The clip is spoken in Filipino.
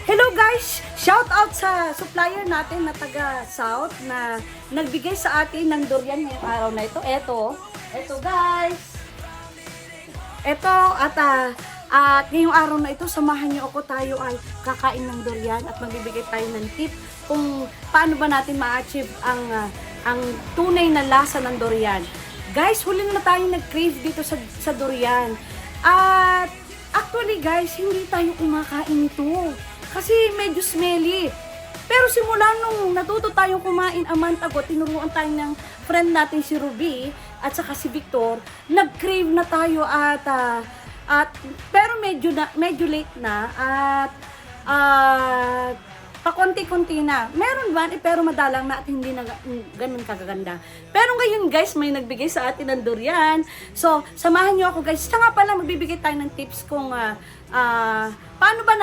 Hello guys! Shout out sa supplier natin na taga South na nagbigay sa atin ng durian ngayong araw na ito. Ito guys. Ito at ngayong araw na ito samahan niyo ako, tayo ay kakain ng durian at magbibigay tayo ng tip kung paano ba natin ma-achieve ang tunay na lasa ng durian. Guys, huli na tayo nag-crave dito sa durian. At actually guys, hindi tayo kumakain ito. Kasi medyo smelly. Pero simula nung natuto tayong kumain a month ago, tinuruan tayo ng friend natin si Ruby at saka si Victor, nag-crave na tayo at pero medyo late na at pakonti-konti na. Meron ba? Pero madalang na at hindi na ganun kagaganda. Pero ngayon guys, may nagbigay sa atin ng durian. So, samahan niyo ako guys. Siya nga pala, magbibigay tayo ng tips kung paano ba